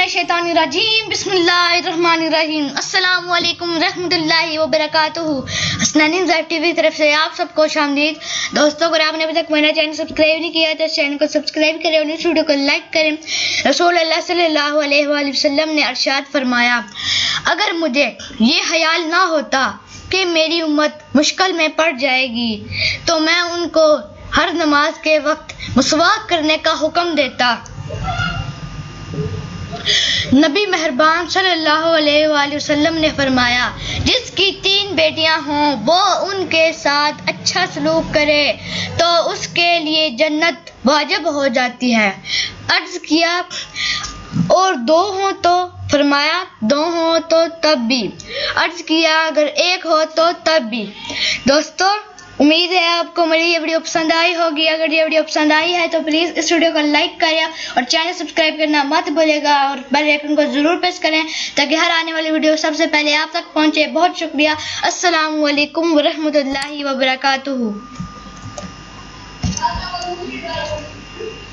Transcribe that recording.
मिनश्शैतानिर्रजीम बिस्मिल्लाहिर्रहमानिर्रहीम अस्सलामु अलैकुम रहमतुल्लाहि व बरकातुहू। हसनैन ज़ैब टीवी की तरफ से आप सबको खुशामदीद। दोस्तों, अगर आपने अभी तक मेरा चैनल सब्सक्राइब नहीं किया तो इस चैनल को सब्सक्राइब करें और इस वीडियो को लाइक करें। रसूल अल्लाह सल्लल्लाहु अलैहि वसल्लम ने इरशाद फरमाया, अगर मुझे ये ख्याल ना होता कि मेरी उम्मत मुश्किल में पड़ जाएगी तो मैं उनको हर नमाज के वक्त मुसवाक करने का हुक्म देता। नबी मेहरबान सल्लल्लाहु अलैहि वसल्लम ने फरमाया, जिसकी 3 बेटियां हों वो उनके साथ अच्छा सलूक करे तो उसके लिए जन्नत वाजिब हो जाती है। अर्ज किया, और 2 हों तो? फरमाया 2 हों तो तब भी। अर्ज किया, अगर 1 हो तो तब भी। दोस्तों, उम्मीद है आपको मेरी ये वीडियो पसंद आई होगी। अगर ये वीडियो पसंद आई है तो प्लीज़ इस वीडियो को लाइक करें और चैनल सब्सक्राइब करना मत भूलिएगा और बेल आइकन को ज़रूर प्रेस करें ताकि हर आने वाली वीडियो सबसे पहले आप तक पहुंचे। बहुत शुक्रिया। अस्सलामु अलैकुम व रहमतुल्लाहि व बरकातुहू।